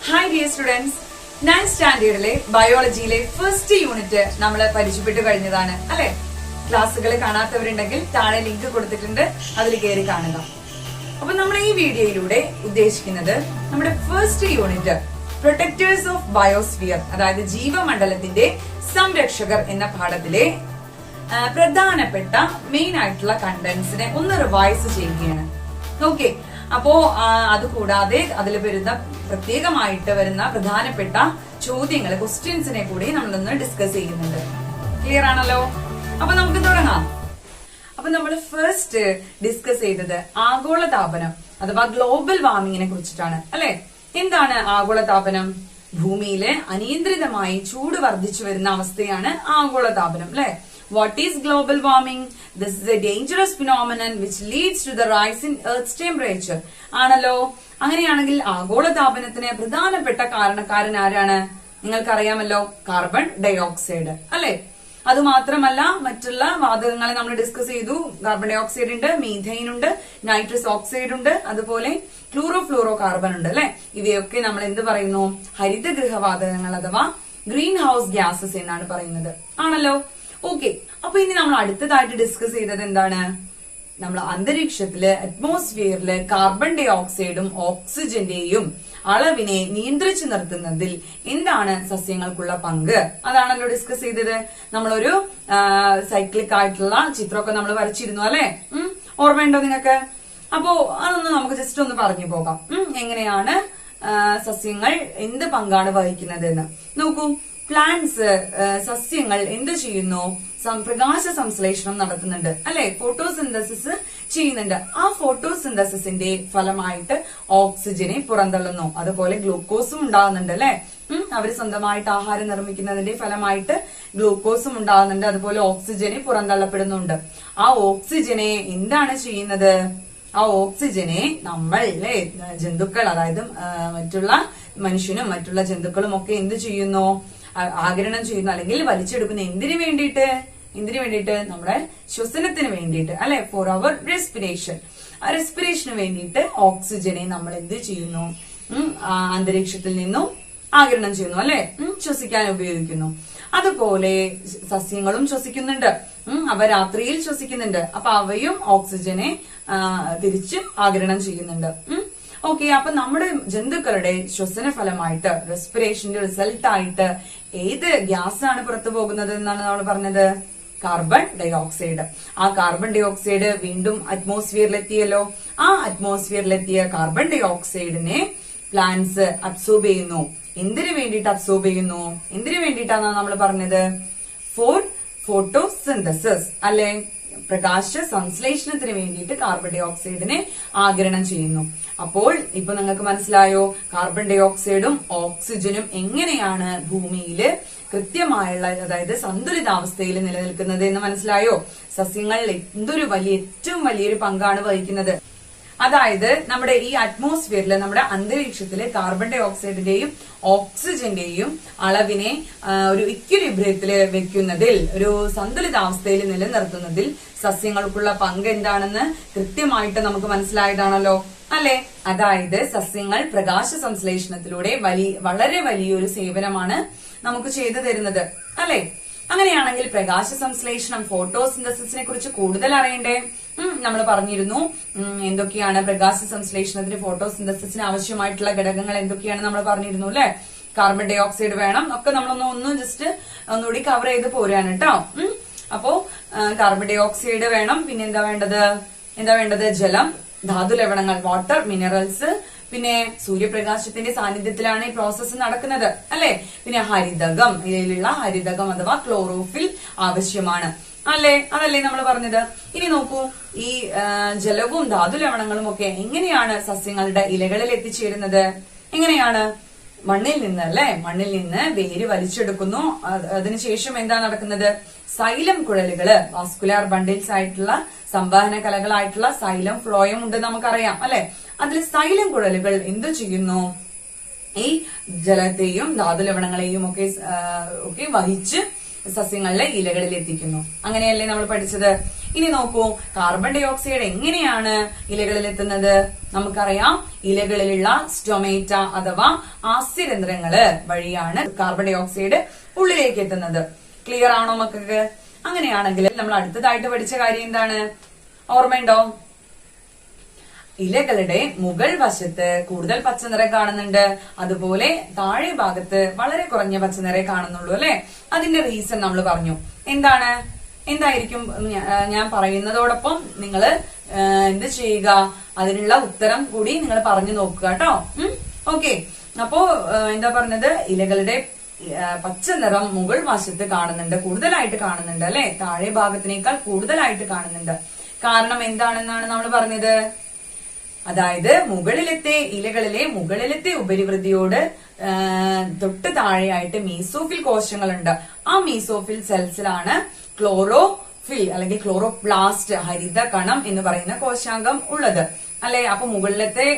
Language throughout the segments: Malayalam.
Hi dear students, 9th സ്റ്റാൻഡേർഡിലെ ബയോളജിയിലെ ഫസ്റ്റ് യൂണിറ്റ് നമ്മൾ പരിചയപ്പെട്ട് കഴിഞ്ഞതാണ് അല്ലെ. ക്ലാസ്സുകൾ കാണാത്തവരുണ്ടെങ്കിൽ താഴെ ലിങ്ക് കൊടുത്തിട്ടുണ്ട്, അതിൽ കയറി കാണുക. അപ്പൊ നമ്മൾ ഈ വീഡിയോയിലൂടെ ഉദ്ദേശിക്കുന്നത് നമ്മുടെ first unit protectors of biosphere, അതായത് ജീവമണ്ഡലത്തിന്റെ സംരക്ഷകർ എന്ന പാഠത്തിലെ പ്രധാനപ്പെട്ട മെയിൻ ആയിട്ടുള്ള കണ്ടന്റ്സിനെ ഒന്ന് റിവൈസ് ചെയ്യുകയാണ്. ഓക്കെ, അപ്പോ അതുകൂടാതെ അതിൽ വരുന്ന പ്രത്യേകമായിട്ട് വരുന്ന പ്രധാനപ്പെട്ട ചോദ്യങ്ങൾ, ക്വസ്റ്റ്യൻസിനെ കൂടി നമ്മളൊന്ന് ഡിസ്കസ് ചെയ്യുന്നുണ്ട്. ക്ലിയർ ആണല്ലോ? അപ്പൊ നമുക്ക് തുടങ്ങാം. അപ്പൊ നമ്മൾ ഫസ്റ്റ് ഡിസ്കസ് ചെയ്തത് ആഗോളതാപനം അഥവാ ഗ്ലോബൽ വാർമിങ്ങിനെ കുറിച്ചിട്ടാണ് അല്ലെ. എന്താണ് ആഗോളതാപനം? ഭൂമിയിലെ അനിയന്ത്രിതമായി ചൂട് വർദ്ധിച്ചു വരുന്ന അവസ്ഥയാണ് ആഗോളതാപനം അല്ലെ. What is global warming? This is a dangerous phenomenon which leads to the rise in Earth's temperature. ആണല്ലോ. അങ്ങനെയാണെങ്കിൽ ആഗോളതാപനത്തിന് പ്രധാനപ്പെട്ട കാരണക്കാരൻ ആരാണ്? നിങ്ങൾക്കറിയാമല്ലോ, കാർബൺ ഡൈ ഓക്സൈഡ് അല്ലെ. അതുമാത്രമല്ല, മറ്റുള്ള വാതകങ്ങളെ നമ്മൾ ഡിസ്കസ് ചെയ്തു. കാർബൺ ഡൈ ഓക്സൈഡ് ഉണ്ട്, മീഥൈൻ ഉണ്ട്, നൈട്രസ് ഓക്സൈഡ് ഉണ്ട്, അതുപോലെ ക്ലൂറോ ഫ്ലൂറോ കാർബൺ ഉണ്ട് അല്ലെ. ഇവയൊക്കെ നമ്മൾ എന്ത് പറയുന്നു? ഹരിതഗൃഹവാതകങ്ങൾ അഥവാ ഗ്രീൻ ഹൗസ് ഗ്യാസസ് എന്നാണ് പറയുന്നത്. ആണല്ലോ. ഓക്കെ, അപ്പൊ ഇനി നമ്മൾ അടുത്തതായിട്ട് ഡിസ്കസ് ചെയ്തത് എന്താണ്? നമ്മൾ അന്തരീക്ഷത്തില് അറ്റ്മോസ്ഫിയറില് കാർബൺ ഡൈ ഓക്സൈഡും ഓക്സിജന്റെയും അളവിനെ നിയന്ത്രിച്ചു നിർത്തുന്നതിൽ എന്താണ് സസ്യങ്ങൾക്കുള്ള പങ്ക്? അതാണല്ലോ ഡിസ്കസ് ചെയ്തത്. നമ്മളൊരു സൈക്ലിക് ആയിട്ടുള്ള ചിത്രമൊക്കെ നമ്മൾ വരച്ചിരുന്നു അല്ലെ. ഓർമ്മയുണ്ടോ നിങ്ങൾക്ക്? അപ്പോ അതൊന്ന് നമുക്ക് ജസ്റ്റ് ഒന്ന് പറഞ്ഞു പോകാം. എങ്ങനെയാണ് സസ്യങ്ങൾ എന്ത് പങ്കാണ് വഹിക്കുന്നത് എന്ന് നോക്കൂ. പ്ലാന്റ്സ്, സസ്യങ്ങൾ എന്ത് ചെയ്യുന്നു? പ്രകാശ സംശ്ലേഷണം നടത്തുന്നുണ്ട് അല്ലെ. ഫോട്ടോസിന്തസിസ് ചെയ്യുന്നുണ്ട്. ആ ഫോട്ടോസിന്തസിന്റെ ഫലമായിട്ട് ഓക്സിജനെ പുറന്തള്ളുന്നു. അതുപോലെ ഗ്ലൂക്കോസും ഉണ്ടാകുന്നുണ്ട് അല്ലെ. അവർ സ്വന്തമായിട്ട് ആഹാരം നിർമ്മിക്കുന്നതിന്റെ ഫലമായിട്ട് ഗ്ലൂക്കോസും ഉണ്ടാകുന്നുണ്ട്. അതുപോലെ ഓക്സിജനെ പുറന്തള്ളപ്പെടുന്നുണ്ട്. ആ ഓക്സിജനെ എന്താണ് ചെയ്യുന്നത്? ആ ഓക്സിജനെ നമ്മൾ ജന്തുക്കൾ, അതായത് മറ്റുള്ള മനുഷ്യനും മറ്റുള്ള ജന്തുക്കളും ഒക്കെ എന്ത് ചെയ്യുന്നു? ആഗിരണം ചെയ്യുന്നു, അല്ലെങ്കിൽ വലിച്ചെടുക്കുന്നു. എന്തിനു വേണ്ടിയിട്ട്? നമ്മുടെ ശ്വസനത്തിന് വേണ്ടിയിട്ട് അല്ലെ. ഫോർ അവർ റെസ്പിറേഷൻ. ആ റെസ്പിറേഷന് വേണ്ടിയിട്ട് ഓക്സിജനെ നമ്മൾ എന്ത് ചെയ്യുന്നു? അന്തരീക്ഷത്തിൽ നിന്നും ആഗിരണം ചെയ്യുന്നു അല്ലെ. ശ്വസിക്കാൻ ഉപയോഗിക്കുന്നു. അതുപോലെ സസ്യങ്ങളും ശ്വസിക്കുന്നുണ്ട്. അവ രാത്രിയിൽ ശ്വസിക്കുന്നുണ്ട്. അപ്പൊ അവയും ഓക്സിജനെ തിരിച്ച് ആഗിരണം ചെയ്യുന്നുണ്ട്. ഓക്കെ, അപ്പൊ നമ്മുടെ ജന്തുക്കളുടെ ശ്വസന ഫലമായിട്ട്, റെസ്പിറേഷന്റെ റിസൾട്ട് ആയിട്ട് ഏത് ഗ്യാസ് ആണ് പുറത്തു പോകുന്നത് എന്നാണ് നമ്മൾ പറഞ്ഞത്? Carbon dioxide. ആ കാർബൺ ഡൈ ഓക്സൈഡ് വീണ്ടും അറ്റ്മോസ്ഫിയറിലെത്തിയല്ലോ. ആ അറ്റ്മോസ്ഫിയറിലെത്തിയ കാർബൺ ഡൈ ഓക്സൈഡിനെ പ്ലാന്റ്സ് അബ്സോർബ് ചെയ്യുന്നു. എന്തിനു വേണ്ടിയിട്ട് അബ്സോർബ് ചെയ്യുന്നു? എന്തിനു വേണ്ടിയിട്ടാണ് നമ്മൾ പറഞ്ഞത്? ഫോർ ഫോട്ടോസിന്തസിസ് അല്ലെ. പ്രകാശ സംശ്ലേഷണത്തിന് വേണ്ടിയിട്ട് കാർബൺ ഡൈ ഓക്സൈഡിനെ ആഗിരണം ചെയ്യുന്നു. അപ്പോൾ ഇപ്പൊ നിങ്ങൾക്ക് മനസ്സിലായോ കാർബൺ ഡൈ ഓക്സൈഡും ഓക്സിജനും എങ്ങനെയാണ് ഭൂമിയില് കൃത്യമായുള്ള, അതായത് സന്തുലിതാവസ്ഥയിൽ നിലനിൽക്കുന്നത് എന്ന് മനസ്സിലായോ? സസ്യങ്ങളിൽ ഏറ്റവും വലിയൊരു പങ്കാണ് വഹിക്കുന്നത്. അതായത് നമ്മുടെ ഈ അറ്റ്മോസ്ഫിയറിൽ, നമ്മുടെ അന്തരീക്ഷത്തില് കാർബൺ ഡൈ ഓക്സൈഡിന്റെയും ഓക്സിജന്റെയും അളവിനെ ഒരു ഇക്വിലിബ്രിയത്തില് വെക്കുന്നതിൽ, ഒരു സന്തുലിതാവസ്ഥയിൽ നിലനിർത്തുന്നതിൽ സസ്യങ്ങൾക്കുള്ള പങ്ക് എന്താണെന്ന് കൃത്യമായിട്ട് നമുക്ക് മനസ്സിലായതാണല്ലോ അല്ലെ. അതായത് സസ്യങ്ങൾ പ്രകാശ സംശ്ലേഷണത്തിലൂടെ വളരെ വലിയൊരു സേവനമാണ് നമുക്ക് ചെയ്തു തരുന്നത് അല്ലെ. അങ്ങനെയാണെങ്കിൽ പ്രകാശ സംശ്ലേഷണം, ഫോട്ടോസിന്തസിസിനെ കുറിച്ച് കൂടുതൽ അറിയണ്ടേ? നമ്മൾ പറഞ്ഞിരുന്നു എന്തൊക്കെയാണ് പ്രകാശ സംശ്ലേഷണത്തിന്, ഫോട്ടോസിന്തസിസിന് ആവശ്യമായിട്ടുള്ള ഘടകങ്ങൾ എന്തൊക്കെയാണ് നമ്മൾ പറഞ്ഞിരുന്നു അല്ലെ. കാർബൺ ഡൈ ഓക്സൈഡ് വേണം, ഒക്കെ നമ്മളൊന്ന് ജസ്റ്റ് ഒന്നുകൂടി കവർ ചെയ്ത് പോരാണ് കേട്ടോ. അപ്പോ കാർബൺ ഡൈ ഓക്സൈഡ് വേണം. പിന്നെ എന്താ വേണ്ടത്? ജലം, ധാതു ലവണങ്ങൾ, വാട്ടർ, മിനറൽസ്. പിന്നെ സൂര്യപ്രകാശത്തിന്റെ സാന്നിധ്യത്തിലാണ് ഈ പ്രോസസ്സ് നടക്കുന്നത് അല്ലെ. പിന്നെ ഹരിതകം, ഇതിലുള്ള ഹരിതകം അഥവാ ക്ലോറോഫിൽ ആവശ്യമാണ് അല്ലെ. അതല്ലേ നമ്മൾ പറഞ്ഞത്. ഇനി നോക്കൂ, ഈ ജലവും ധാതു ലവണങ്ങളും ഒക്കെ എങ്ങനെയാണ് സസ്യങ്ങളുടെ ഇലകളിൽ എത്തിച്ചേരുന്നത്? എങ്ങനെയാണ്? മണ്ണിൽ നിന്ന് അല്ലെ. മണ്ണിൽ നിന്ന് വേര് വലിച്ചെടുക്കുന്നു. അതിനുശേഷം എന്താ നടക്കുന്നത്? സൈലം കുഴലുകള്, വാസ്കുലാർ ബണ്ടിൽസ് ആയിട്ടുള്ള സംവഹന കലകളായിട്ടുള്ള സൈലം ഫ്ലോയം ഉണ്ട് നമുക്കറിയാം അല്ലെ. അതിൽ സൈലം കുഴലുകൾ എന്തു ചെയ്യുന്നു? ഈ ജലത്തെയും ധാതു ലവണങ്ങളെയും ഒക്കെ വഹിച്ച് സസ്യങ്ങളിലെ ഇലകളിൽ എത്തിക്കുന്നു. അങ്ങനെയല്ലേ നമ്മൾ പഠിച്ചത്. ഇനി നോക്കൂ, കാർബൺ ഡൈ ഓക്സൈഡ് എങ്ങനെയാണ് ഇലകളിൽ എത്തുന്നത്? നമുക്കറിയാം, ഇലകളിലുള്ള സ്റ്റൊമേറ്റ അഥവാ ആസ്യരന്ധ്രങ്ങള് വഴിയാണ് കാർബൺ ഡൈ ഓക്സൈഡ് ഉള്ളിലേക്ക് എത്തുന്നത്. ക്ലിയർ ആണോ മക്കൾക്ക്? അങ്ങനെയാണെങ്കിൽ നമ്മൾ അടുത്തതായിട്ട് പഠിച്ച കാര്യം എന്താണ്? ഓർമ്മയുണ്ടോ? ഇലകളുടെ മുകൾ വശത്ത് കൂടുതൽ പച്ചനിറം കാണുന്നുണ്ട്, അതുപോലെ താഴെ ഭാഗത്ത് വളരെ കുറഞ്ഞ പച്ചനിറം കാണുന്നുള്ളൂ അല്ലെ? അതിന്റെ റീസൺ നമ്മൾ പറഞ്ഞു. എന്തായിരിക്കും? ഞാൻ പറയുന്നതോടൊപ്പം നിങ്ങൾ എന്ത് ചെയ്യുക, അതിനുള്ള ഉത്തരം കൂടി നിങ്ങൾ പറഞ്ഞു നോക്കുക കേട്ടോ. ഓക്കെ, അപ്പോ എന്താ പറഞ്ഞത്? ഇലകളുടെ പച്ച നിറം മുകൾ വശത്ത് കാണുന്നുണ്ട്, കൂടുതലായിട്ട് കാണുന്നുണ്ട് അല്ലെ? താഴെ ഭാഗത്തിനേക്കാൾ കൂടുതലായിട്ട് കാണുന്നുണ്ട്. കാരണം എന്താണെന്നാണ് നമ്മൾ പറഞ്ഞത്? അതായത് ഇലകളിലെ മുകളിലത്തെ ഉപരിവൃതിയോട് തൊട്ട് താഴെയായിട്ട് മീസോഫിൽ കോശങ്ങളുണ്ട്. ആ മീസോഫിൽ സെൽസിലാണ് ക്ലോറോഫിൽ അല്ലെങ്കിൽ ക്ലോറോപ്ലാസ്റ്റ്, ഹരിത കണം എന്ന് പറയുന്ന കോശാംഗം ഉള്ളത് അല്ലെ? അപ്പൊ മുകളിലത്തെ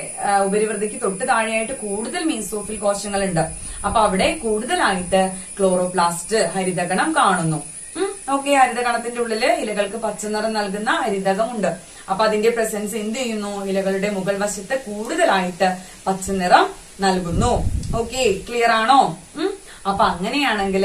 ഉപരിവൃതിക്ക് തൊട്ട് താഴെയായിട്ട് കൂടുതൽ മീസോഫിൽ കോശങ്ങളുണ്ട്. അപ്പൊ അവിടെ കൂടുതലായിട്ട് ക്ലോറോപ്ലാസ്റ്റ്, ഹരിതകണം കാണുന്നു. ഓക്കെ, ഹരിതകണത്തിന്റെ ഉള്ളില് ഇലകൾക്ക് പച്ചനിറം നൽകുന്ന ഹരിതകമുണ്ട്. അപ്പൊ അതിന്റെ പ്രസൻസ് എന്ത് ചെയ്യുന്നു? ഇലകളുടെ മുകൾ വശത്ത് കൂടുതലായിട്ട് പച്ചനിറം നൽകുന്നു. ഓക്കെ, ക്ലിയർ ആണോ? അപ്പൊ അങ്ങനെയാണെങ്കിൽ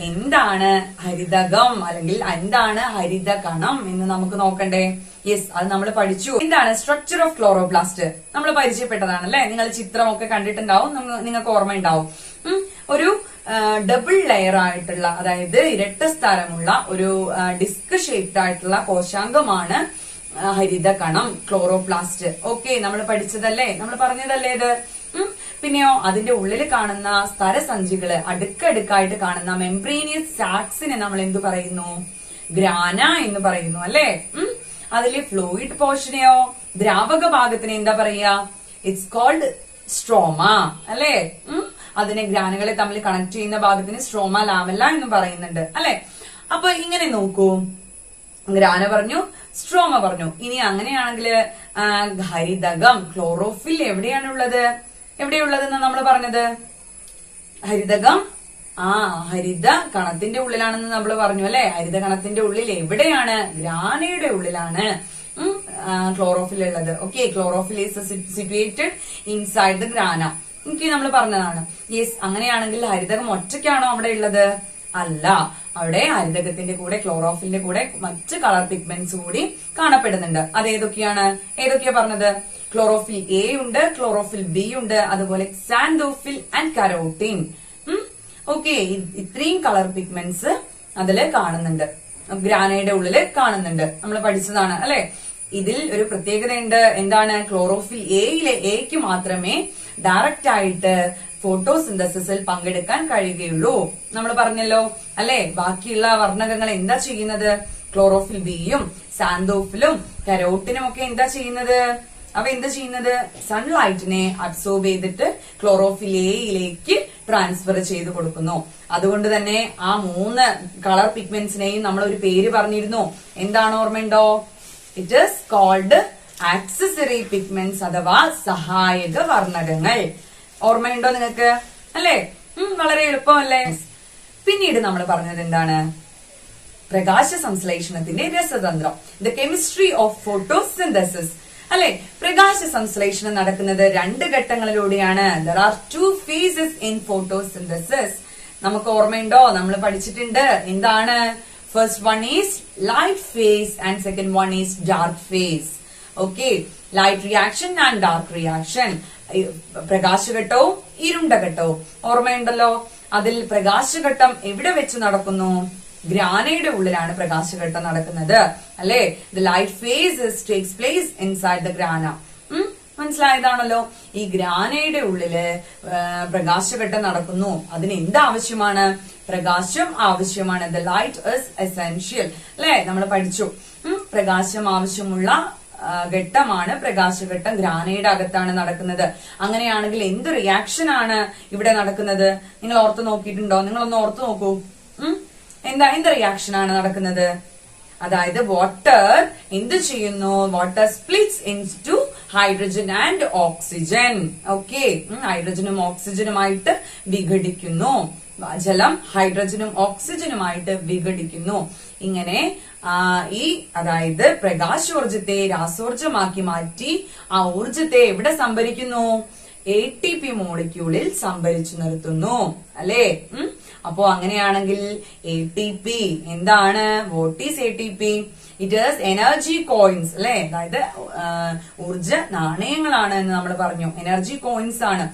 എന്താണ് ഹരിതകം അല്ലെങ്കിൽ എന്താണ് ഹരിതകണം എന്ന് നമുക്ക് നോക്കണ്ടേ? യെസ്, അത് നമ്മൾ പഠിച്ചു. എന്താണ് സ്ട്രക്ചർ ഓഫ് ക്ലോറോപ്ലാസ്റ്റ്? നമ്മൾ പരിചയപ്പെട്ടതാണ് അല്ലെ? നിങ്ങൾ ചിത്രമൊക്കെ കണ്ടിട്ടുണ്ടാവും, നിങ്ങൾക്ക് ഓർമ്മയുണ്ടാവും. ഒരു ഡബിൾ ലെയർ ആയിട്ടുള്ള, അതായത് ഇരട്ട സ്ഥാനമുള്ള ഒരു ഡിസ്ക് ഷേപ്ഡ് ആയിട്ടുള്ള കോശാംഗമാണ് ഹരിതകണം, ക്ലോറോപ്ലാസ്റ്റ്. ഓക്കെ, നമ്മൾ പഠിച്ചതല്ലേ, നമ്മൾ പറഞ്ഞതല്ലേ ഇത്? പിന്നെയോ അതിന്റെ ഉള്ളിൽ കാണുന്ന സ്തരസഞ്ചികള്, അടുക്കടുക്കായിട്ട് കാണുന്ന മെംബ്രേനിയസ് സാക്സിനെ നമ്മൾ എന്തു പറയുന്നു? ഗ്രാന എന്ന് പറയുന്നു അല്ലെ? അതിലെ ഫ്ലൂയിഡ് പോർഷനെയോ, ദ്രാവക ഭാഗത്തിനെ എന്താ പറയാ? ഇറ്റ്സ് കോൾഡ് സ്ട്രോമ അല്ലെ? അതിനെ ഗ്രാനുകളെ തമ്മിൽ കണക്ട് ചെയ്യുന്ന ഭാഗത്തിന് സ്ട്രോമ ലാമെല്ല എന്ന് പറയുന്നുണ്ട് അല്ലെ? അപ്പൊ ഇങ്ങനെ നോക്കൂ, ഗ്രാന പറഞ്ഞു, സ്ട്രോമ പറഞ്ഞു. ഇനി അങ്ങനെയാണെങ്കിൽ ഹരിതകം, ക്ലോറോഫിൽ എവിടെയാണുള്ളത് നമ്മൾ പറഞ്ഞത്? ഹരിതകം ഹരിത കണത്തിന്റെ ഉള്ളിലാണെന്ന് നമ്മൾ പറഞ്ഞു അല്ലെ? ഹരിത കണത്തിന്റെ ഉള്ളിൽ എവിടെയാണ്? ഗ്രാനയുടെ ഉള്ളിലാണ് ക്ലോറോഫിൽ ഉള്ളത്. Okay, chlorophyll is situated inside the grana. എനിക്ക് നമ്മൾ പറഞ്ഞതാണ്. യെസ്, അങ്ങനെയാണെങ്കിൽ ഹരിതകം ഒറ്റയ്ക്കാണോ അവിടെ ഉള്ളത്? അല്ല, അവിടെ ഹരിതകത്തിന്റെ കൂടെ ക്ലോറോഫിലിന്റെ കൂടെ മറ്റ് കളർ പിഗ്മെന്റ്സ് കൂടി കാണപ്പെടുന്നുണ്ട്. അത് ഏതൊക്കെയാ പറഞ്ഞത്? ക്ലോറോഫിൽ എ ഉണ്ട്, ക്ലോറോഫിൽ ബി ഉണ്ട്, അതുപോലെ സാൻഡോഫിൽ ആൻഡ് കരോട്ടിൻ. ഓക്കെ, ഇത്രയും കളർ പിഗ്മെന്റ്സ് അതില് കാണുന്നുണ്ട്, ഗ്രാനയുടെ ഉള്ളില് കാണുന്നുണ്ട്. നമ്മൾ പഠിച്ചതാണ് അല്ലെ? ഇതിൽ ഒരു പ്രത്യേകതയുണ്ട്. എന്താണ്? ക്ലോറോഫിൽ എക്ക് മാത്രമേ ഡയറക്റ്റ് ആയിട്ട് ഫോട്ടോസിന്തസിസിൽ പങ്കെടുക്കാൻ കഴിയുകയുള്ളൂ. നമ്മൾ പറഞ്ഞല്ലോ അല്ലെ? ബാക്കിയുള്ള വർണ്ണകങ്ങൾ എന്താ ചെയ്യുന്നത്? ക്ലോറോഫിൽ ബിയും സാന്തോഫിലും കരോട്ടിനും ഒക്കെ എന്താ ചെയ്യുന്നത്? അവ എന്താ ചെയ്യുന്നത്? സൺലൈറ്റിനെ അബ്സോർബ് ചെയ്തിട്ട് ക്ലോറോഫിൽ എയിലേക്ക് ട്രാൻസ്ഫർ ചെയ്ത് കൊടുക്കുന്നു. അതുകൊണ്ട് തന്നെ ആ 3 കളർ പിഗ്മെന്റ്സിനെയും നമ്മൾ ഒരു പേര് പറഞ്ഞിരുന്നു. എന്താണ് ഓർമ്മയുണ്ടോ? It is called accessory pigments അഥവാ സഹായക വർണ്ണകങ്ങൾ. ഓർമ്മയുണ്ടോ നിങ്ങൾക്ക്? അല്ലെ? വളരെ എളുപ്പമല്ലേ? പിന്നീട് നമ്മൾ പറഞ്ഞത് എന്താണ്? പ്രകാശ സംശ്ലേഷണത്തിന്റെ രസതന്ത്രം, ദ കെമിസ്ട്രി ഓഫ് ഫോട്ടോസിന്തസിസ് അല്ലെ? പ്രകാശ സംശ്ലേഷണം നടക്കുന്നത് 2 ഘട്ടങ്ങളിലൂടെയാണ്. There are 2 phases in photosynthesis. നമുക്ക് ഓർമ്മയുണ്ടോ? നമ്മൾ പഠിച്ചിട്ടുണ്ട്. എന്താണ്? First one is light phase and second one is dark phase. Okay, light reaction and dark reaction. പ്രകാശഘട്ടവും ഇരുണ്ട ഘട്ടവും ഓർമ്മയുണ്ടല്ലോ? അതിൽ പ്രകാശഘട്ടം എവിടെ വെച്ച് നടക്കുന്നു? ഗ്രാനയുടെ ഉള്ളിലാണ് പ്രകാശഘട്ടം നടക്കുന്നത് അല്ലെ? The light phase takes place inside the grana. മനസ്സിലായതാണല്ലോ? ഈ ഗ്രാനയുടെ ഉള്ളില് പ്രകാശഘട്ടം നടക്കുന്നു. അതിന് എന്താവശ്യമാണ്? പ്രകാശം ആവശ്യമാണ്. ദ ലൈറ്റ് ഇസ് എസെൻഷ്യൽ അല്ലെ? നമ്മൾ പഠിച്ചു. പ്രകാശം ആവശ്യമുള്ള ഘട്ടമാണ് പ്രകാശഘട്ടം. ഗ്രാനയുടെ അകത്താണ് നടക്കുന്നത്. അങ്ങനെയാണെങ്കിൽ എന്ത് റിയാക്ഷൻ ആണ് ഇവിടെ നടക്കുന്നത്? നിങ്ങൾ ഓർത്ത് നോക്കിയിട്ടുണ്ടോ? നിങ്ങളൊന്ന് ഓർത്ത് നോക്കൂ. എന്ത് റിയാക്ഷൻ ആണ് നടക്കുന്നത്? അതായത് വാട്ടർ എന്ത് ചെയ്യുന്നു? Water splits into hydrogen and oxygen. Okay, ഹൈഡ്രജനും ഓക്സിജനുമായിട്ട് വിഘടിക്കുന്നു. ജലം ഹൈഡ്രജനും ഓക്സിജനുമായിട്ട് വിഘടിക്കുന്നു. ഇങ്ങനെ ഈ അതായത് പ്രകാശോർജത്തെ രാസോർജമാക്കി മാറ്റി ആ ഊർജത്തെ എവിടെ സംഭരിക്കുന്നു? ATP മോളിക്യൂളിൽ സംഭരിച്ചു നിർത്തുന്നു അല്ലേ? അപ്പോ അങ്ങനെയാണെങ്കിൽ ATP എന്താണ്? What is ATP? It is energy coins അല്ലെ, അതായത് ഊർജ നാണയങ്ങളാണ് എന്ന് നമ്മൾ പറഞ്ഞു. എനർജി കോയിൻസ് ആണ്.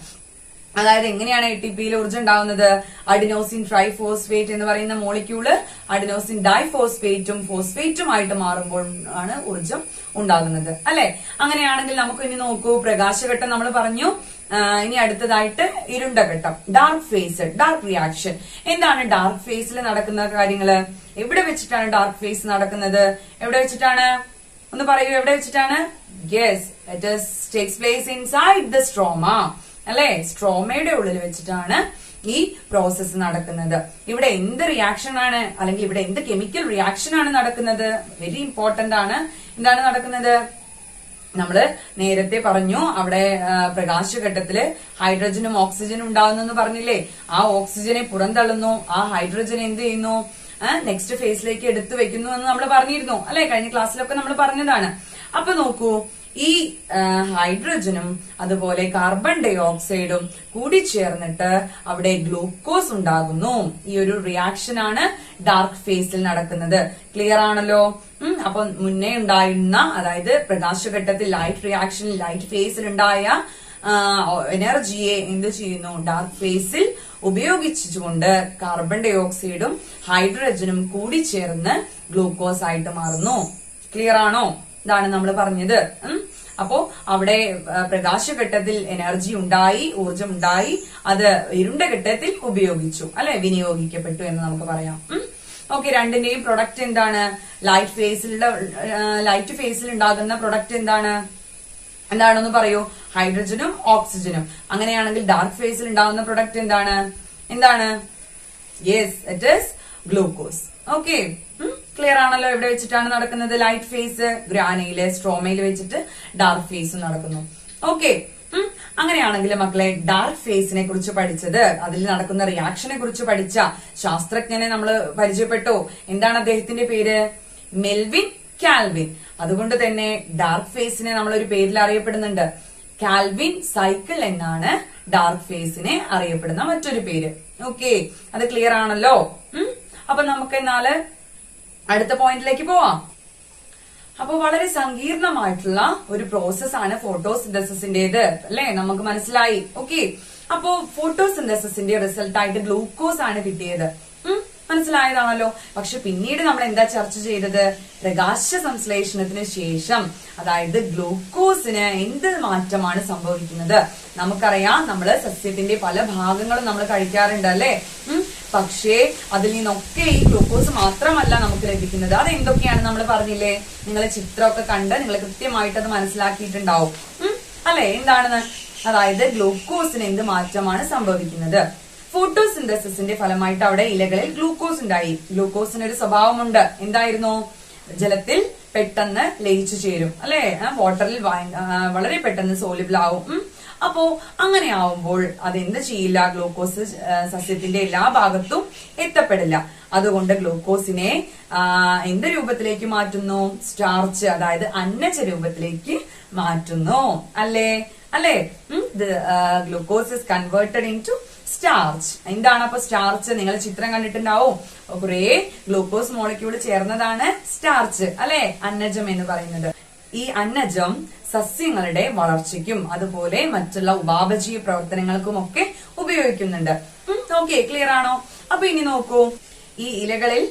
അതായത് എങ്ങനെയാണ് ATPയിൽ ഊർജ്ജം ഉണ്ടാവുന്നത്? അഡിനോസിൻ ട്രൈഫോസ്ഫേറ്റ് എന്ന് പറയുന്ന മോളിക്യൂള് അഡിനോസിൻ ഡൈഫോസ്ഫേറ്റും ഫോസ്ഫേറ്റുമായിട്ട് മാറുമ്പോൾ ആണ് ഊർജ്ജം ഉണ്ടാകുന്നത് അല്ലെ? അങ്ങനെയാണെങ്കിൽ നമുക്ക് ഇനി നോക്കൂ, പ്രകാശഘട്ടം നമ്മൾ പറഞ്ഞു. ഇനി അടുത്തതായിട്ട് ഇരുണ്ട ഘട്ടം, ഡാർക്ക് ഫേസ്, ഡാർക്ക് റിയാക്ഷൻ. എന്താണ് ഡാർക്ക് ഫേസിൽ നടക്കുന്ന കാര്യങ്ങള്? എവിടെ വെച്ചിട്ടാണ് ഡാർക്ക് ഫേസ് നടക്കുന്നത്? എവിടെ വെച്ചിട്ടാണ്? ഒന്ന് പറയൂ, എവിടെ വെച്ചിട്ടാണ്? Yes, it takes place inside the stroma അല്ലെ? സ്ട്രോമയുടെ ഉള്ളിൽ വെച്ചിട്ടാണ് ഈ പ്രോസസ്സ് നടക്കുന്നത്. ഇവിടെ എന്ത് റിയാക്ഷൻ ആണ്, അല്ലെങ്കിൽ ഇവിടെ എന്ത് കെമിക്കൽ റിയാക്ഷൻ ആണ് നടക്കുന്നത്? വെരി ഇമ്പോർട്ടന്റ് ആണ്. എന്താണ് നടക്കുന്നത്? നമ്മള് നേരത്തെ പറഞ്ഞു, അവിടെ പ്രകാശഘട്ടത്തില് ഹൈഡ്രജനും ഓക്സിജനും ഉണ്ടാകുന്നു പറഞ്ഞില്ലേ? ആ ഓക്സിജനെ പുറന്തള്ളുന്നു, ആ ഹൈഡ്രജൻ എന്ത് ചെയ്യുന്നു? നെക്സ്റ്റ് ഫേസിലേക്ക് എടുത്തു വെക്കുന്നു എന്ന് നമ്മൾ പറഞ്ഞിരുന്നു അല്ലെ? കഴിഞ്ഞ ക്ലാസ്സിലൊക്കെ നമ്മൾ പറഞ്ഞതാണ്. അപ്പൊ നോക്കൂ, ഈ ഹൈഡ്രജനും അതുപോലെ കാർബൺ ഡൈ ഓക്സൈഡും കൂടി ചേർന്നിട്ട് അവിടെ ഗ്ലൂക്കോസ് ഉണ്ടാകുന്നു. ഈ ഒരു റിയാക്ഷൻ ആണ് ഡാർക്ക് ഫേസിൽ നടക്കുന്നത്. ക്ലിയർ ആണല്ലോ? അപ്പൊ മുന്നേ ഉണ്ടായിരുന്ന, അതായത് പ്രകാശഘട്ടത്തിൽ ലൈറ്റ് റിയാക്ഷനിൽ ലൈറ്റ് ഫേസിൽ ഉണ്ടായ എനർജിയെ എന്ത് ചെയ്യുന്നു? ഡാർക്ക് ഫേസിൽ ഉപയോഗിച്ചുകൊണ്ട് കാർബൺ ഡൈ ഓക്സൈഡും ഹൈഡ്രജനും കൂടി ചേർന്ന് ഗ്ലൂക്കോസ് ആയിട്ട് മാറുന്നു. ക്ലിയർ ആണോ? ഇതാണ് നമ്മൾ പറഞ്ഞത്. അപ്പോ അവിടെ പ്രകാശഘട്ടത്തിൽ എനർജി ഉണ്ടായി, ഊർജം ഉണ്ടായി, അത് ഇരുണ്ട ഘട്ടത്തിൽ ഉപയോഗിച്ചു അല്ലെ? വിനിയോഗിക്കപ്പെട്ടു എന്ന് നമുക്ക് പറയാം. ഓക്കെ, രണ്ടിന്റെയും പ്രൊഡക്റ്റ് എന്താണ്? ലൈറ്റ് ഫേസിൽ ഉണ്ടാകുന്ന പ്രൊഡക്റ്റ് എന്താണ്? എന്താണെന്ന് പറയൂ. ഹൈഡ്രജനും ഓക്സിജനും. അങ്ങനെയാണെങ്കിൽ ഡാർക്ക് ഫേസിൽ ഉണ്ടാകുന്ന പ്രൊഡക്റ്റ് എന്താണ്? Yes, it is glucose. Okay, clear ആണല്ലോ? എവിടെ വെച്ചിട്ടാണ് നടക്കുന്നത്? ലൈറ്റ് ഫേസ് ഗ്രാനയില് സ്ട്രോമയിൽ വെച്ചിട്ട് ഡാർക്ക് ഫേസ് നടക്കുന്നു. ഓക്കെ, അങ്ങനെയാണെങ്കിൽ മക്കളെ, ഡാർക്ക് ഫേസിനെ കുറിച്ച് പഠിച്ചത്, അതിൽ നടക്കുന്ന റിയാക്ഷനെ കുറിച്ച് പഠിച്ച ശാസ്ത്രജ്ഞനെ നമ്മൾ പരിചയപ്പെട്ടു. എന്താണ് അദ്ദേഹത്തിന്റെ പേര്? Melvin Calvin. അതുകൊണ്ട് തന്നെ ഡാർക്ക് ഫേസിനെ നമ്മളൊരു പേരിൽ അറിയപ്പെടുന്നുണ്ട്. കാൽവിൻ സൈക്കിൾ എന്നാണ് ഡാർക്ക് ഫേസിനെ അറിയപ്പെടുന്ന മറ്റൊരു പേര്. ഓക്കെ, അത് ക്ലിയർ ആണല്ലോ? അപ്പൊ നമുക്ക് എന്നാല് അടുത്ത പോയിന്റിലേക്ക് പോവാം. അപ്പൊ വളരെ സങ്കീർണമായിട്ടുള്ള ഒരു പ്രോസസ്സാണ് ഫോട്ടോസിന്തസിന്റേത് അല്ലെ? നമുക്ക് മനസ്സിലായി. ഓക്കെ, അപ്പോ ഫോട്ടോസിന്തസിന്റെ റിസൾട്ടായിട്ട് ഗ്ലൂക്കോസ് ആണ് കിട്ടിയത്. മനസ്സിലായതാണല്ലോ? പക്ഷെ പിന്നീട് നമ്മൾ എന്താ ചർച്ച ചെയ്തത്? പ്രകാശ സംശ്ലേഷണത്തിന് ശേഷം, അതായത് ഗ്ലൂക്കോസിന് എന്ത് മാറ്റമാണ് സംഭവിക്കുന്നത്? നമുക്കറിയാം, നമ്മള് സസ്യത്തിന്റെ പല ഭാഗങ്ങളും നമ്മൾ കഴിക്കാറുണ്ട് അല്ലെ? പക്ഷേ അതിൽ നിന്നൊക്കെ ഈ ഗ്ലൂക്കോസ് മാത്രമല്ല നമുക്ക് ലഭിക്കുന്നത്. അത് എന്തൊക്കെയാണ് നമ്മൾ പറഞ്ഞില്ലേ? നിങ്ങൾ ചിത്രമൊക്കെ കണ്ട് നിങ്ങൾ കൃത്യമായിട്ട് അത് മനസ്സിലാക്കിയിട്ടുണ്ടാവും അല്ലെ? എന്താണെന്ന്? അതായത് ഗ്ലൂക്കോസിന് എന്ത് മാറ്റമാണ് സംഭവിക്കുന്നത്? ഫോട്ടോസിന്തസിന്റെ ഫലമായിട്ട് അവിടെ ഇലകളിൽ ഗ്ലൂക്കോസ് ഉണ്ടായി. ഗ്ലൂക്കോസിന് ഒരു സ്വഭാവമുണ്ട്. എന്തായിരുന്നു? ജലത്തിൽ പെട്ടെന്ന് ലയിച്ചു ചേരും അല്ലെ? വാട്ടറിൽ വളരെ പെട്ടെന്ന് സോലിബിൾ ആവും. അപ്പോ അങ്ങനെ ആവുമ്പോൾ അതെന്ത് ചെയ്യില്ല? ഗ്ലൂക്കോസ് സസ്യത്തിന്റെ എല്ലാ ഭാഗത്തും എത്തപ്പെടില്ല. അതുകൊണ്ട് ഗ്ലൂക്കോസിനെ എന്ത് രൂപത്തിലേക്ക് മാറ്റുന്നു? സ്റ്റാർച്ച്, അതായത് അന്നജ രൂപത്തിലേക്ക് മാറ്റുന്നു അല്ലേ? Glucose is converted into starch. എന്താണ് അപ്പൊ സ്റ്റാർച്ച്? നിങ്ങൾ ചിത്രം കണ്ടിട്ടുണ്ടാവും. കുറെ ഗ്ലൂക്കോസ് മോളിക്യൂൾ ചേർന്നതാണ് സ്റ്റാർച്ച് അല്ലെ? അന്നജം എന്ന് പറയുന്നത്. ഈ അന്നജം സസ്യങ്ങളുടെ വളർച്ചയ്ക്കും അതുപോലെ മറ്റുള്ള ഉപാപചയ പ്രവർത്തനങ്ങൾക്കും ഒക്കെ ഉപയോഗിക്കുന്നുണ്ട്. ഓക്കെ, ക്ലിയർ ആണോ? അപ്പൊ ഇനി നോക്കൂ, ഈ ഇലകളിൽ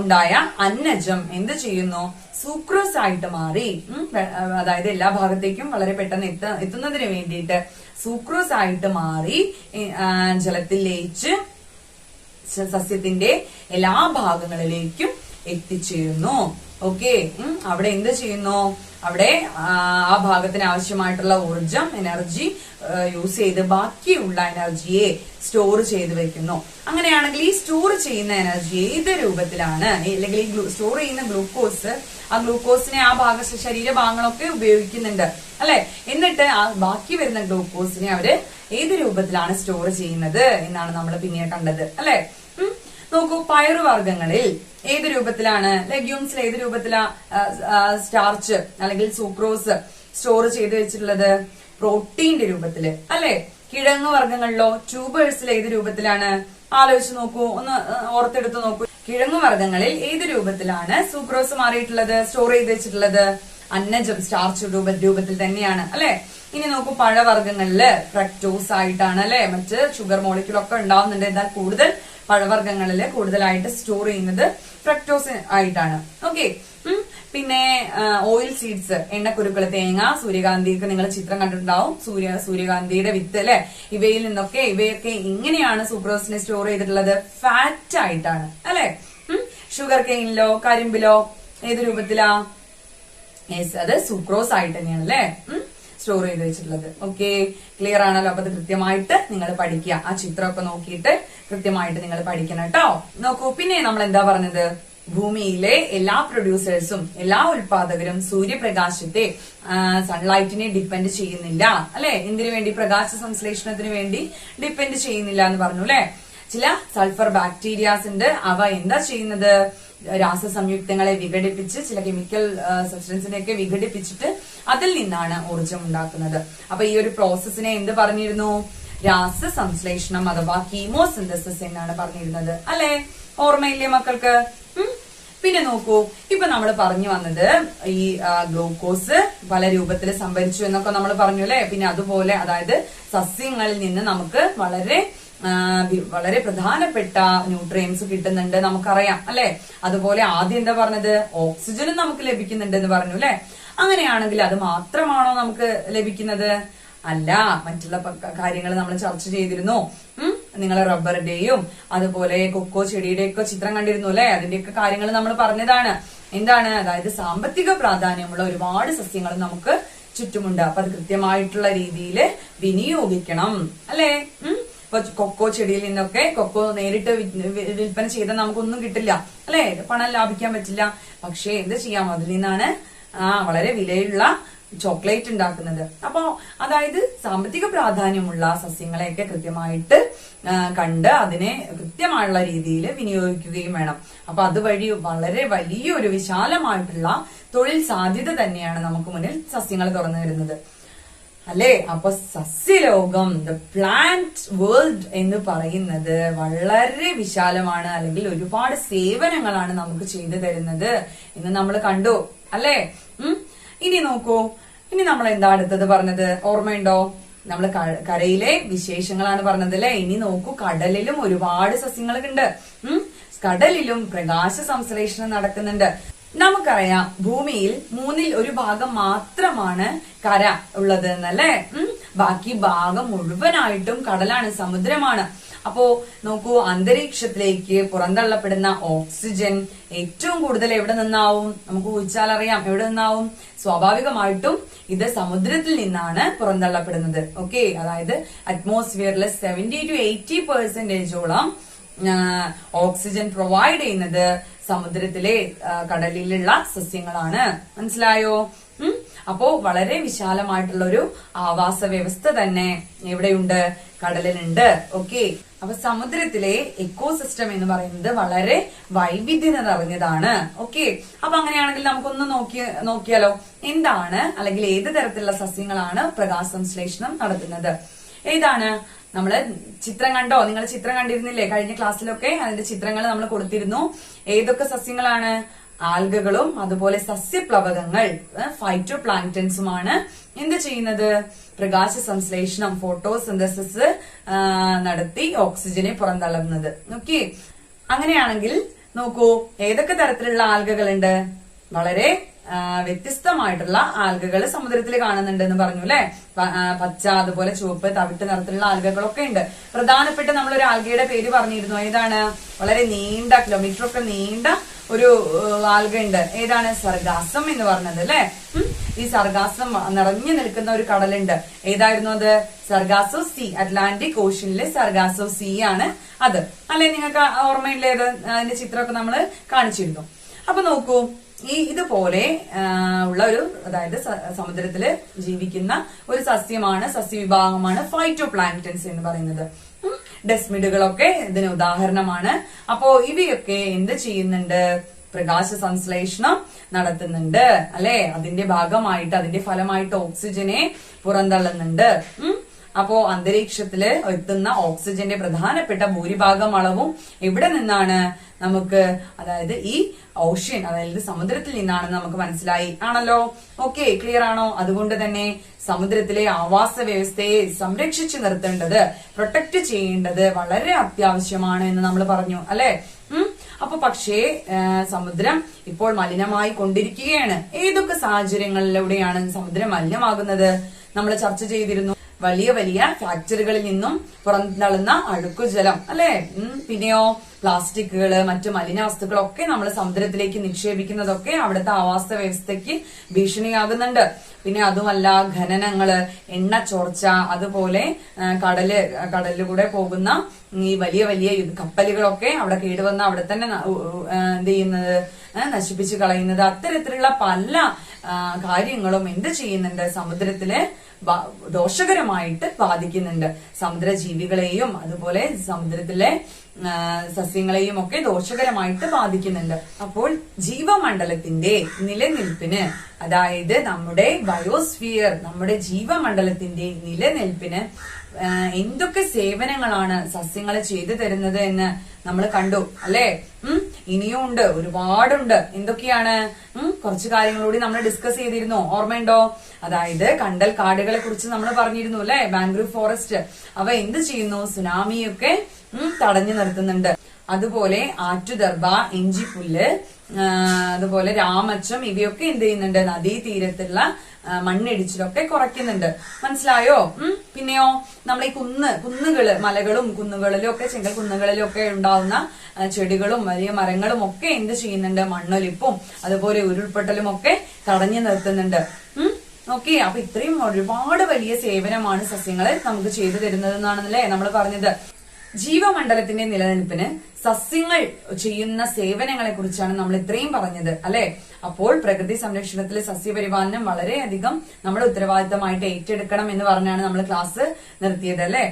ഉണ്ടായ അന്നജം എന്ത് ചെയ്യുന്നു? സൂക്രോസ് ആയിട്ട് മാറി. അതായത് എല്ലാ ഭാഗത്തേക്കും വളരെ പെട്ടെന്ന് എത്തുന്നതിന് വേണ്ടിയിട്ട് സൂക്രോസ് ആയിട്ട് മാറി ജലത്തിൽ ലയിച്ച് സസ്യത്തിന്റെ എല്ലാ ഭാഗങ്ങളിലേക്കും എത്തിച്ചേരുന്നു. ഓക്കെ, അവിടെ എന്ത് ചെയ്യുന്നു? അവിടെ ആ ഭാഗത്തിന് ആവശ്യമായിട്ടുള്ള ഊർജം, എനർജി യൂസ് ചെയ്ത് ബാക്കിയുള്ള എനർജിയെ സ്റ്റോർ ചെയ്ത് വെക്കുന്നു. അങ്ങനെയാണെങ്കിൽ ഈ സ്റ്റോർ ചെയ്യുന്ന എനർജി ഏത് രൂപത്തിലാണ്? അല്ലെങ്കിൽ ഈ സ്റ്റോർ ചെയ്യുന്ന ഗ്ലൂക്കോസ്, ആ ഗ്ലൂക്കോസിനെ ആ ശരീരഭാഗങ്ങളൊക്കെ ഉപയോഗിക്കുന്നുണ്ട് അല്ലെ? എന്നിട്ട് ആ ബാക്കി വരുന്ന ഗ്ലൂക്കോസിനെ അവര് ഏത് രൂപത്തിലാണ് സ്റ്റോർ ചെയ്യുന്നത് എന്നാണ് നമ്മൾ പിന്നെ കണ്ടത് അല്ലെ? നോക്കൂ, പയറുവർഗ്ഗങ്ങളിൽ ഏത് രൂപത്തിലാണ്, ലെഗ്യൂംസിൽ ഏത് രൂപത്തിലാ സ്റ്റാർച്ച് അല്ലെങ്കിൽ സൂക്രോസ് സ്റ്റോർ ചെയ്ത് വെച്ചിട്ടുള്ളത്? പ്രോട്ടീന്റെ രൂപത്തില് അല്ലെ? കിഴങ്ങ് വർഗ്ഗങ്ങളിലോ ട്യൂബേഴ്സിൽ ഏത് രൂപത്തിലാണ്? ആലോചിച്ച് നോക്കൂ, ഒന്ന് ഓർത്തെടുത്ത് നോക്കൂ. കിഴങ്ങ് വർഗ്ഗങ്ങളിൽ ഏത് രൂപത്തിലാണ് സൂക്രോസ് മാറിയിട്ടുള്ളത്, സ്റ്റോർ ചെയ്ത് വെച്ചിട്ടുള്ളത്? അന്നജം, സ്റ്റാർച്ച് രൂപത്തിൽ തന്നെയാണ് അല്ലെ? ഇനി നോക്കൂ, പഴവർഗ്ഗങ്ങളില് ഫ്രക്ടോസ് ആയിട്ടാണ് അല്ലെ? മറ്റ് ഷുഗർ മോളിക്യൂളൊക്കെ ഉണ്ടാവുന്നുണ്ട്. എന്നാൽ കൂടുതൽ പഴവർഗ്ഗങ്ങളില് കൂടുതലായിട്ട് സ്റ്റോർ ചെയ്യുന്നത് ഫ്രക്ടോസ് ആയിട്ടാണ്. ഓക്കെ. പിന്നെ ഓയിൽ സീഡ്സ്, എണ്ണക്കുരുക്കൾ, തേങ്ങ, സൂര്യകാന്തി ഒക്കെ നിങ്ങൾ ചിത്രം കണ്ടിട്ടുണ്ടാവും. സൂര്യകാന്തിയുടെ വിത്ത് അല്ലെ? ഇവയൊക്കെ ഇങ്ങനെയാണ് സൂക്രോസിനെ സ്റ്റോർ ചെയ്തിട്ടുള്ളത്? ഫാറ്റ് ആയിട്ടാണ് അല്ലെ? ഷുഗർ കെയിനിലോ കരിമ്പിലോ ഏത് രൂപത്തിലാ? അത് സൂക്രോസ് ആയിട്ട് തന്നെയാണ് അല്ലെ സ്റ്റോർ ചെയ്ത് വെച്ചിട്ടുള്ളത്. ഓക്കെ, ക്ലിയർ ആണല്ലോ? അപ്പൊ അത് കൃത്യമായിട്ട് നിങ്ങൾ പഠിക്കുക. ആ ചിത്രമൊക്കെ നോക്കിയിട്ട് കൃത്യമായിട്ട് നിങ്ങൾ പഠിക്കണം കേട്ടോ. നോക്കൂ, പിന്നെ നമ്മൾ എന്താ പറഞ്ഞത്? ഭൂമിയിലെ എല്ലാ പ്രൊഡ്യൂസേഴ്സും എല്ലാ ഉൽപാദകരും സൂര്യപ്രകാശത്തെ സൺലൈറ്റിനെ ഡിപ്പെൻഡ് ചെയ്യുന്നില്ല അല്ലെ? എന്തിനു വേണ്ടി? പ്രകാശ സംശ്ലേഷണത്തിന് വേണ്ടി ഡിപ്പെൻഡ് ചെയ്യുന്നില്ല എന്ന് പറഞ്ഞു അല്ലെ? ചില സൾഫർ ബാക്ടീരിയാസ് ഉണ്ട്. അവ എന്താ ചെയ്യുന്നത്? രാസസംയുക്തങ്ങളെ വിഘടിപ്പിച്ച് ചില കെമിക്കൽ സബ്സ്റ്റൻസിനെയൊക്കെ വിഘടിപ്പിച്ചിട്ട് അതിൽ നിന്നാണ് ഊർജം ഉണ്ടാക്കുന്നത്. അപ്പൊ ഈ ഒരു പ്രോസസ്സിനെ എന്ത് പറഞ്ഞിരുന്നു? രാസസംശ്ലേഷണം അഥവാ കീമോസിന്തസിസ് എന്നാണ് പറഞ്ഞിരുന്നത് അല്ലെ? ഓർമ്മയില്ലേ മക്കൾക്ക്? പിന്നെ നോക്കൂ, ഇപ്പൊ നമ്മൾ പറഞ്ഞു വന്നത് ഈ ഗ്ലൂക്കോസ് പല രൂപത്തിൽ സംഭരിച്ചു എന്നൊക്കെ നമ്മൾ പറഞ്ഞു അല്ലെ? പിന്നെ അതുപോലെ അതായത് സസ്യങ്ങളിൽ നിന്ന് നമുക്ക് വളരെ പ്രധാനപ്പെട്ട ന്യൂട്രിയൻസ് കിട്ടുന്നുണ്ട് നമുക്കറിയാം അല്ലെ? അതുപോലെ ആദ്യം എന്താ പറഞ്ഞത്? ഓക്സിജനും നമുക്ക് ലഭിക്കുന്നുണ്ട് എന്ന് പറഞ്ഞു അല്ലെ? അങ്ങനെയാണെങ്കിൽ അത് മാത്രമാണോ നമുക്ക് ലഭിക്കുന്നത്? അല്ല, മറ്റുള്ള കാര്യങ്ങൾ നമ്മൾ ചർച്ച ചെയ്തിരുന്നു. നിങ്ങൾ റബ്ബറിന്റെയും അതുപോലെ കൊക്കോ ചെടിയുടെയൊക്കെ ചിത്രം കണ്ടിരുന്നു അല്ലെ? അതിന്റെയൊക്കെ കാര്യങ്ങൾ നമ്മൾ പറഞ്ഞതാണ്. എന്താണ്? അതായത് സാമ്പത്തിക പ്രാധാന്യമുള്ള ഒരുപാട് സസ്യങ്ങൾ നമുക്ക് ചുറ്റുമുണ്ട്. അപ്പൊ അത് കൃത്യമായിട്ടുള്ള രീതിയിൽ വിനിയോഗിക്കണം അല്ലെ? ഇപ്പൊ കൊക്കോ ചെടിയിൽ നിന്നൊക്കെ കൊക്കോ നേരിട്ട് വിൽപ്പന ചെയ്താൽ നമുക്കൊന്നും കിട്ടില്ല അല്ലെ? പണം ലാഭിക്കാൻ പറ്റില്ല. പക്ഷെ എന്ത് ചെയ്യാം? അതിൽ നിന്നാണ് വളരെ വിലയുള്ള ചോക്ലേറ്റ് ഉണ്ടാക്കുന്നത്. അപ്പോ അതായത് സാമ്പത്തിക പ്രാധാന്യമുള്ള സസ്യങ്ങളെയൊക്കെ കൃത്യമായിട്ട് കണ്ട് അതിനെ കൃത്യമായുള്ള രീതിയിൽ വിനിയോഗിക്കുകയും വേണം. അപ്പൊ അതുവഴി വളരെ വലിയൊരു വിശാലമായിട്ടുള്ള തൊഴിൽ സാധ്യത തന്നെയാണ് നമുക്ക് മുന്നിൽ സസ്യങ്ങൾ തുറന്നു വരുന്നത് അല്ലെ? അപ്പൊ സസ്യലോകം, ദ പ്ലാന്റ് വേൾഡ് എന്ന് പറയുന്നത് വളരെ വിശാലമാണ്, അല്ലെങ്കിൽ ഒരുപാട് സേവനങ്ങളാണ് നമുക്ക് ചെയ്തു തരുന്നത് എന്ന് നമ്മൾ കണ്ടു അല്ലെ? ഇനി നോക്കൂ, ഇനി നമ്മൾ എന്താ അടുത്തത് പറഞ്ഞത്? ഓർമ്മയുണ്ടോ? നമ്മൾ കരയിലെ വിശേഷങ്ങളാണ് പറഞ്ഞത് അല്ലെ? ഇനി നോക്കൂ, കടലിലും ഒരുപാട് സസ്യങ്ങളുണ്ട്. കടലിലും പ്രകാശ സംശ്ലേഷണം നടക്കുന്നുണ്ട്. നമുക്കറിയാം, ഭൂമിയിൽ 1/3 മാത്രമാണ് കര ഉള്ളത് എന്നല്ലേ? ബാക്കി ഭാഗം മുഴുവനായിട്ടും കടലാണ്, സമുദ്രമാണ്. അപ്പോ നോക്കൂ, അന്തരീക്ഷത്തിലേക്ക് പുറന്തള്ളപ്പെടുന്ന ഓക്സിജൻ ഏറ്റവും കൂടുതൽ എവിടെ നിന്നാവും? നമുക്ക് ഊഹിച്ചാൽ അറിയാം എവിടെ നിന്നാവും. സ്വാഭാവികമായിട്ടും ഇത് സമുദ്രത്തിൽ നിന്നാണ് പുറന്തള്ളപ്പെടുന്നത്. ഓക്കെ, അതായത് അറ്റ്മോസ്ഫിയറിലെ 70 to 80% ഓക്സിജൻ പ്രൊവൈഡ് ചെയ്യുന്നത് സമുദ്രത്തിലെ കടലിലുള്ള സസ്യങ്ങളാണ്. മനസ്സിലായോ? അപ്പോ വളരെ വിശാലമായിട്ടുള്ള ഒരു ആവാസ വ്യവസ്ഥ തന്നെ എവിടെയുണ്ട്? കടലിലുണ്ട്. ഓക്കെ, അപ്പൊ സമുദ്രത്തിലെ എക്കോസിസ്റ്റം എന്ന് പറയുന്നത് വളരെ വൈവിധ്യത നിറഞ്ഞതാണ്. ഓക്കെ, അപ്പൊ അങ്ങനെയാണെങ്കിൽ നമുക്കൊന്ന് നോക്കിയാലോ, എന്താണ് അല്ലെങ്കിൽ ഏത് തരത്തിലുള്ള സസ്യങ്ങളാണ് പ്രകാശ സംശ്ലേഷണം നടത്തുന്നത്? ഏതാണ്? നമ്മള് ചിത്രം കണ്ടോ? നിങ്ങൾ ചിത്രം കണ്ടിരുന്നില്ലേ കഴിഞ്ഞ ക്ലാസ്സിലൊക്കെ? അതിന്റെ ചിത്രങ്ങൾ നമ്മൾ കൊടുത്തിരുന്നു. ഏതൊക്കെ സസ്യങ്ങളാണ്? ആൽഗകളും അതുപോലെ സസ്യപ്ലവകങ്ങൾ ഫൈറ്റോ പ്ലാങ്ക്ടൻസുമാണ് എന്ത് ചെയ്യുന്നത്? പ്രകാശ സംശ്ലേഷണം, ഫോട്ടോസിന്തസിസ് നടത്തി ഓക്സിജനെ പുറന്തള്ളുന്നത്. ഓക്കെ, അങ്ങനെയാണെങ്കിൽ നോക്കൂ, ഏതൊക്കെ തരത്തിലുള്ള ആൽഗകളുണ്ട്? വളരെ വ്യത്യസ്തമായിട്ടുള്ള ആൽഗകൾ സമുദ്രത്തിൽ കാണുന്നുണ്ട് എന്ന് പറഞ്ഞു അല്ലെ? പച്ച, അതുപോലെ ചുവപ്പ്, തവിട്ട് നിറത്തിലുള്ള ആൽഗകളൊക്കെ ഉണ്ട്. പ്രധാനപ്പെട്ട നമ്മളൊരു ആൽഗയുടെ പേര് പറഞ്ഞിരുന്നു. ഏതാണ്? വളരെ നീണ്ട, കിലോമീറ്റർ ഒക്കെ നീണ്ട ഒരു ആൽഗ ഉണ്ട്. ഏതാണ്? സർഗാസം എന്ന് പറഞ്ഞത് അല്ലെ? ഈ സർഗാസം നിറഞ്ഞു നിൽക്കുന്ന ഒരു കടലുണ്ട്. ഏതായിരുന്നു അത്? Sargasso sea. അറ്റ്ലാന്റിക് ഓഷ്യനിലെ സർഗാസോ സീ ആണ് അത് അല്ലെ? നിങ്ങൾക്ക് ഓർമ്മയില്ലേ? അതിന്റെ ചിത്രമൊക്കെ നമ്മൾ കാണിച്ചിരുന്നു. അപ്പൊ നോക്കൂ, ഇതുപോലെ ഉള്ള ഒരു, അതായത് സമുദ്രത്തില് ജീവിക്കുന്ന ഒരു സസ്യമാണ്, സസ്യവിഭാഗമാണ് ഫൈറ്റോ പ്ലാങ്ക്ടൻസ് എന്ന് പറയുന്നത്. ഡെസ്മിഡുകളൊക്കെ ഇതിന് ഉദാഹരണമാണ്. അപ്പോ ഇവയൊക്കെ എന്ത് ചെയ്യുന്നുണ്ട്? പ്രകാശ സംശ്ലേഷണം നടത്തുന്നുണ്ട് അല്ലെ. അതിന്റെ ഭാഗമായിട്ട്, അതിന്റെ ഫലമായിട്ട് ഓക്സിജനെ പുറന്തള്ളുന്നുണ്ട്. അപ്പോ അന്തരീക്ഷത്തില് എത്തുന്ന ഓക്സിജന്റെ പ്രധാനപ്പെട്ട ഭൂരിഭാഗം അളവും എവിടെ നിന്നാണ് നമുക്ക്, അതായത് ഈ ഓഷ്യൻ, അതായത് സമുദ്രത്തിൽ നിന്നാണ് നമുക്ക് മനസ്സിലായി ആണല്ലോ. ഓക്കെ, ക്ലിയർ ആണോ? അതുകൊണ്ട് തന്നെ സമുദ്രത്തിലെ ആവാസ വ്യവസ്ഥയെ സംരക്ഷിച്ചു നിർത്തേണ്ടത്, പ്രൊട്ടക്ട് ചെയ്യേണ്ടത് വളരെ അത്യാവശ്യമാണ് എന്ന് നമ്മൾ പറഞ്ഞു അല്ലെ. അപ്പൊ പക്ഷേ സമുദ്രം ഇപ്പോൾ മലിനമായി കൊണ്ടിരിക്കുകയാണ്. ഏതൊക്കെ സാഹചര്യങ്ങളിലൂടെയാണ് സമുദ്രം മലിനമാകുന്നത്? നമ്മൾ ചർച്ച ചെയ്തിരുന്നു. വലിയ വലിയ ഫാക്ടറികളിൽ നിന്നും പുറന്തള്ളുന്ന അഴുക്കുജലം അല്ലെ, പിന്നെയോ പ്ലാസ്റ്റിക്കുകള്, മറ്റു മലിന വസ്തുക്കളൊക്കെ നമ്മൾ സമുദ്രത്തിലേക്ക് നിക്ഷേപിക്കുന്നതൊക്കെ അവിടുത്തെ ആവാസ വ്യവസ്ഥയ്ക്ക് ഭീഷണിയാകുന്നുണ്ട്. പിന്നെ അതുമല്ല, ഖനനങ്ങള്, എണ്ണ ചോർച്ച, അതുപോലെ കടലിലൂടെ പോകുന്ന ഈ വലിയ വലിയ കപ്പലുകളൊക്കെ അവിടെ കേടുവന്ന് അവിടെ തന്നെ എന്ത് ചെയ്യുന്നത്, നശിപ്പിച്ചു കളയുന്നത്, അത്തരത്തിലുള്ള പല കാര്യങ്ങളും എന്ത് ചെയ്യുന്നുണ്ട്? സമുദ്രത്തില് ദോഷകരമായിട്ട് ബാധിക്കുന്നുണ്ട്. സമുദ്രജീവികളെയും അതുപോലെ സമുദ്രത്തിലെ സസ്യങ്ങളെയും ഒക്കെ ദോഷകരമായിട്ട് ബാധിക്കുന്നുണ്ട്. അപ്പോൾ ജീവമണ്ഡലത്തിന്റെ നിലനിൽപ്പിന്, അതായത് നമ്മുടെ ബയോസ്ഫിയർ, നമ്മുടെ ജീവമണ്ഡലത്തിന്റെ നിലനിൽപ്പിന് എന്തൊക്കെ സേവനങ്ങളാണ് സസ്യങ്ങൾ ചെയ്തു തരുന്നത് എന്ന് നമ്മൾ കണ്ടു അല്ലെ. ഇനിയും ഉണ്ട്, ഒരുപാടുണ്ട്. എന്തൊക്കെയാണ്? കുറച്ച് കാര്യങ്ങളൂടി നമ്മൾ ഡിസ്കസ് ചെയ്തിരുന്നു, ഓർമ്മയുണ്ടോ? അതായത് കണ്ടൽ കാടുകളെ കുറിച്ച് നമ്മൾ പറഞ്ഞിരുന്നു അല്ലെ. മാൻഗ്രൂവ് ഫോറസ്റ്റ് അവ എന്ത് ചെയ്യുന്നു? സുനാമിയൊക്കെ തടഞ്ഞു നിർത്തുന്നുണ്ട്. അതുപോലെ ആറ്റുദർഭ, ഇഞ്ചിപ്പുല്ല്, അതുപോലെ രാമച്ചം, ഇവയൊക്കെ എന്ത് ചെയ്യുന്നുണ്ട്? നദീതീരത്തുള്ള മണ്ണിടിച്ചിലൊക്കെ കുറയ്ക്കുന്നുണ്ട്. മനസ്സിലായോ? പിന്നെയോ നമ്മൾ ഈ കുന്നുകള്, മലകളും കുന്നുകളിലും ഒക്കെ, ചെങ്കൽ കുന്നുകളിലും ഒക്കെ ഉണ്ടാവുന്ന ചെടികളും വലിയ മരങ്ങളും ഒക്കെ എന്ത് ചെയ്യുന്നുണ്ട്? മണ്ണൊലിപ്പും അതുപോലെ ഉരുൾപൊട്ടലും ഒക്കെ തടഞ്ഞു നിർത്തുന്നുണ്ട്. ഓക്കെ, അപ്പൊ ഇത്രയും ഒരുപാട് വലിയ സേവനമാണ് സസ്യങ്ങൾ നമുക്ക് ചെയ്തു തരുന്നതെന്നാണല്ലേ നമ്മൾ പറഞ്ഞത്. ജീവമണ്ഡലത്തിന്റെ നിലനിൽപ്പിന് സസ്യങ്ങൾ ചെയ്യുന്ന സേവനങ്ങളെ കുറിച്ചാണ് നമ്മൾ ഇത്രയും പറഞ്ഞത് അല്ലെ. അപ്പോൾ പ്രകൃതി സംരക്ഷണത്തിലെ സസ്യപരിപാലനം വളരെയധികം നമ്മുടെ ഉത്തരവാദിത്തമായിട്ട് ഏറ്റെടുക്കണം എന്ന് പറഞ്ഞാണ് നമ്മൾ ക്ലാസ് നിർത്തിയത് അല്ലെ.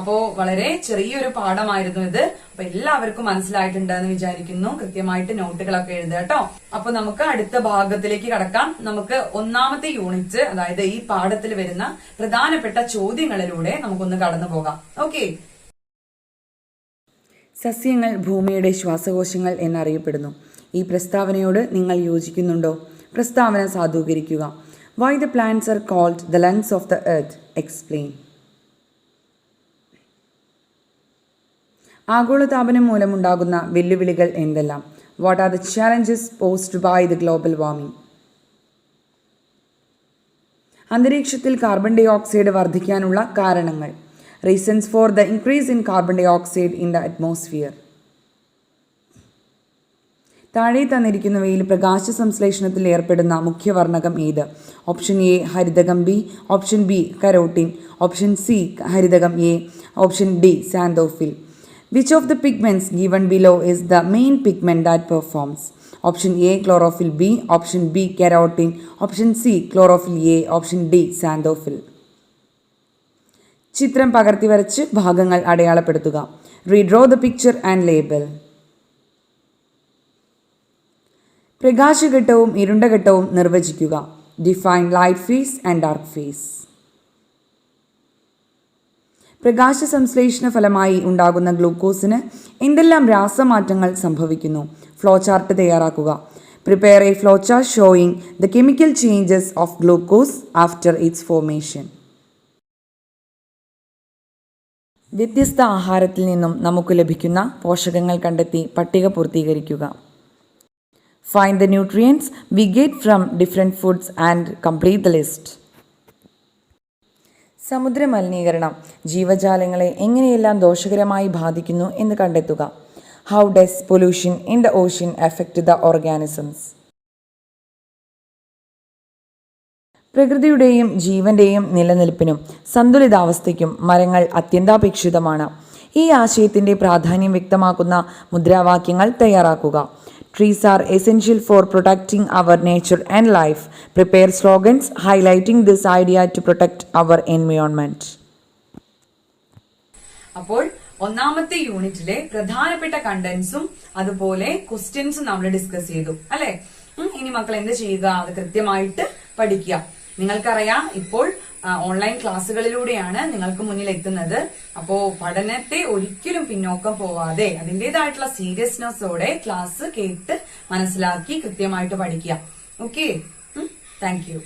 അപ്പോ വളരെ ചെറിയൊരു പാഠമായിരുന്നു ഇത്. അപ്പൊ എല്ലാവർക്കും മനസ്സിലായിട്ടുണ്ടെന്ന് വിചാരിക്കുന്നു. കൃത്യമായിട്ട് നോട്ടുകളൊക്കെ എഴുതുക കേട്ടോ. അപ്പൊ നമുക്ക് അടുത്ത ഭാഗത്തിലേക്ക് കടക്കാം. നമുക്ക് ഒന്നാമത്തെ യൂണിറ്റ്, അതായത് ഈ പാഠത്തിൽ വരുന്ന പ്രധാനപ്പെട്ട ചോദ്യങ്ങളിലൂടെ നമുക്കൊന്ന് കടന്നു പോകാം. ഓക്കെ. സസ്യങ്ങൾ ഭൂമിയുടെ ശ്വാസകോശങ്ങൾ എന്നറിയപ്പെടുന്നു. ഈ പ്രസ്താവനയോട് നിങ്ങൾ യോജിക്കുന്നുണ്ടോ? പ്രസ്താവന സാധൂകരിക്കുക. Why the plants are called the lungs of the earth? Explain. ആഗോളതാപനം മൂലമുണ്ടാകുന്ന വെല്ലുവിളികൾ എന്തെല്ലാം? What are the challenges posed by the global warming? അന്തരീക്ഷത്തിൽ കാർബൺ ഡൈ ഓക്സൈഡ് വർദ്ധിക്കാനുള്ള കാരണങ്ങൾ. Reasons for the increase in carbon dioxide in the atmosphere. താഴെ തന്നിരിക്കുന്നവയിൽ പ്രകാശ സംശ്ലേഷണത്തിൽ ഏർപ്പെടുന്ന മുഖ്യവർണ്ണകം ഏത്? ഓപ്ഷൻ എ ഹരിതകം B, option B carotene, option C ഹരിതകം A, option D xanthophyll. Which of the pigments given below is the main pigment that performs? Option A chlorophyll B, option B carotene, option C chlorophyll A, option D xanthophyll. ചിത്രം പകർത്തി വരച്ച് ഭാഗങ്ങൾ അടയാളപ്പെടുത്തുക. Redraw the picture and label. പ്രകാശഘട്ടവും ഇരുണ്ട ഘട്ടവും നിർവചിക്കുക. Define light phase and dark phase. പ്രകാശ സംശ്ലേഷണ ഫലമായി ഉണ്ടാകുന്ന ഗ്ലൂക്കോസിന് എന്തെല്ലാം രാസമാറ്റങ്ങൾ സംഭവിക്കുന്നു? ഫ്ലോ ചാർട്ട് തയ്യാറാക്കുക. Prepare a flow chart showing the chemical changes of glucose after its formation. വ്യത്യസ്ത ആഹാരത്തിൽ നിന്നും നമുക്ക് ലഭിക്കുന്ന പോഷകങ്ങൾ കണ്ടെത്തി പട്ടിക പൂർത്തീകരിക്കുക. Find the nutrients we get from different foods and complete the list. സമുദ്ര മലിനീകരണം ജീവജാലങ്ങളെ എങ്ങനെയെല്ലാം ദോഷകരമായി ബാധിക്കുന്നു എന്ന് കണ്ടെത്തുക. How does pollution in the ocean affect the organisms? പ്രകൃതിയുടെയും ജീവന്റെയും നിലനിൽപ്പിനും സന്തുലിതാവസ്ഥയ്ക്കും മരങ്ങൾ അത്യന്താപേക്ഷിതമാണ്. ഈ ആശയത്തിൻ്റെ പ്രാധാന്യം വ്യക്തമാക്കുന്ന മുദ്രാവാക്യങ്ങൾ തയ്യാറാക്കുക. Trees are essential for protecting our nature and life. Prepare slogans highlighting this idea to protect our environment. അപ്പോൾ ഒന്നാമത്തെ യൂണിറ്റിലെ പ്രധാനപ്പെട്ട കണ്ടന്റ്സും അതുപോലെ ക്വസ്റ്റ്യൻസും നമ്മൾ ഡിസ്കസ് ചെയ്തു അല്ലെ. ഇനി മക്കൾ എന്ത് ചെയ്യുക, അത് കൃത്യമായിട്ട് പഠിക്കുക. നിങ്ങൾക്കറിയാം ഇപ്പോൾ ഓൺലൈൻ ക്ലാസ്സുകളിലൂടെയാണ് നിങ്ങൾക്ക് മുന്നിൽ എത്തുന്നത്. അപ്പോ പഠനത്തെ ഒരിക്കലും പിന്നോക്കം പോവാതെ അതിന്റേതായിട്ടുള്ള സീരിയസ്നെസ്സോടെ ക്ലാസ് കേട്ട് മനസ്സിലാക്കി കൃത്യമായിട്ട് പഠിക്കുക. Okay, thank you.